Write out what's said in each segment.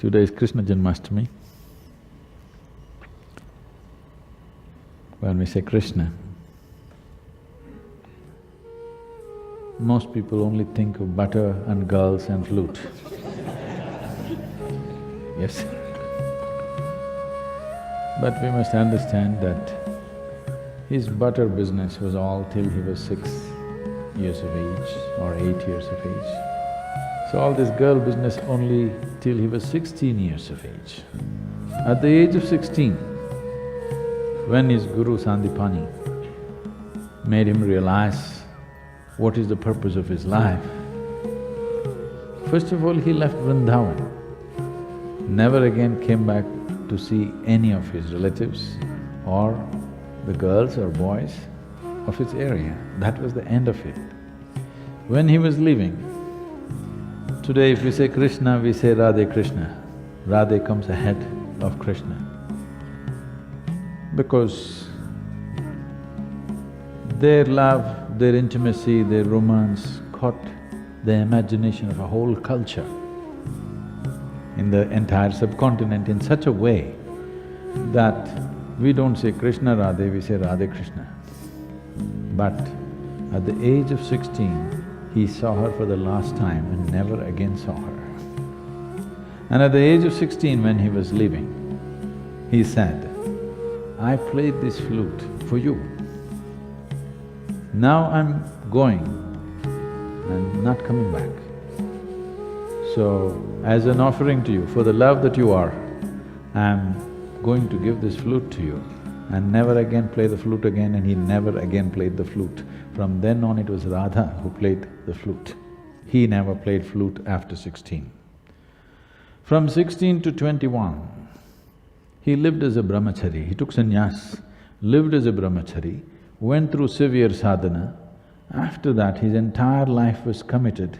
Today is Krishna Janmashtami. When we say Krishna, most people only think of butter and girls and flute. Yes. But we must understand that his butter business was all till he was 6 years of age or 8 years of age. So all this girl business only till he was 16 years of age. At the age of 16, when his guru Sandipani made him realize what is the purpose of his life, first of all he left Vrindavan, never again came back to see any of his relatives or the girls or boys of his area. That was the end of it. When he was leaving, today if we say Krishna, we say Radhe Krishna. Radhe comes ahead of Krishna. Because their love, their intimacy, their romance caught the imagination of a whole culture in the entire subcontinent in such a way that we don't say Krishna Radhe, we say Radhe Krishna. But at the age of 16, he saw her for the last time and never again saw her. And at the age of 16, when he was leaving, he said, I played this flute for you. Now I'm going and not coming back. So, as an offering to you, for the love that you are, I'm going to give this flute to you and never again play the flute again, and he never again played the flute. From then on it was Radha who played the flute. He never played flute after 16. From 16 to 21, he lived as a brahmachari, he took sannyas, lived as a brahmachari, went through severe sadhana. After that, his entire life was committed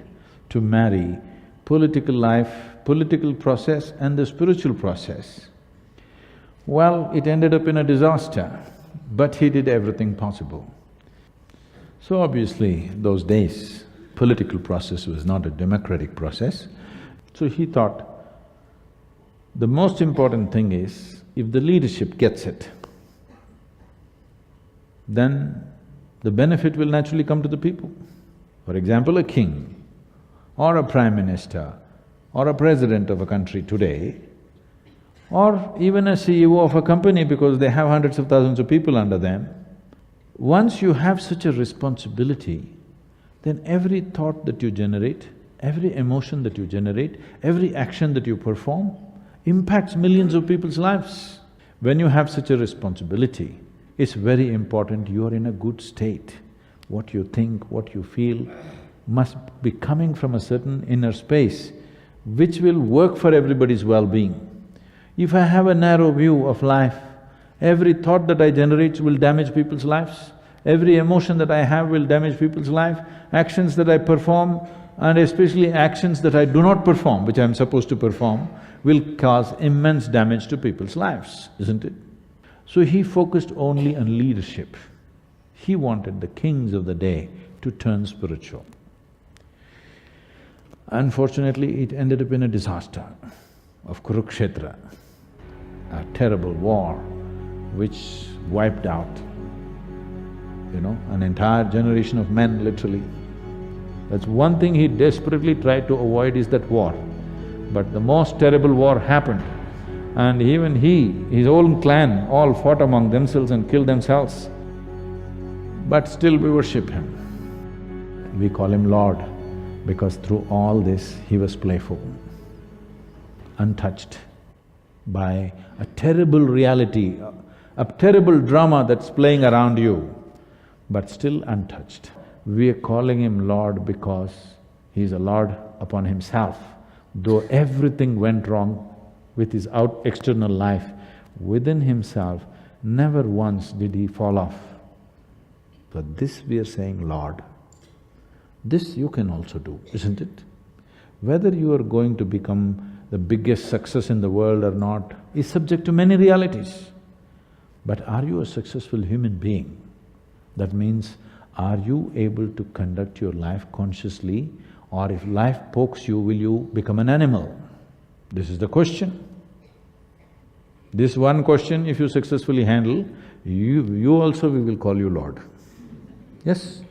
to marry political life, political process and the spiritual process. Well, it ended up in a disaster, but he did everything possible. So obviously, those days, political process was not a democratic process. So he thought, the most important thing is, if the leadership gets it, then the benefit will naturally come to the people. For example, a king or a prime minister or a president of a country today, or even a CEO of a company because they have hundreds of thousands of people under them, once you have such a responsibility, then every thought that you generate, every emotion that you generate, every action that you perform impacts millions of people's lives. When you have such a responsibility, it's very important you are in a good state. What you think, what you feel must be coming from a certain inner space which will work for everybody's well-being. If I have a narrow view of life, every thought that I generate will damage people's lives, every emotion that I have will damage people's life, actions that I perform and especially actions that I do not perform, which I'm supposed to perform, will cause immense damage to people's lives, isn't it? So he focused only on leadership. He wanted the kings of the day to turn spiritual. Unfortunately, it ended up in a disaster of Kurukshetra, a terrible war which wiped out, an entire generation of men, literally. That's one thing he desperately tried to avoid is that war. But the most terrible war happened, and even he, his own clan, all fought among themselves and killed themselves. But still we worship him. We call him Lord because through all this he was playful, untouched by a terrible reality, a terrible drama that's playing around you, but still untouched. We are calling him Lord because he's a Lord upon himself. Though everything went wrong with his external life, within himself, never once did he fall off. But this we are saying, Lord, this you can also do, isn't it? Whether you are going to become the biggest success in the world or not is subject to many realities. But are you a successful human being? That means, are you able to conduct your life consciously, or if life pokes you, will you become an animal? This is the question. This one question, if you successfully handle, you also we will call you Lord. Yes?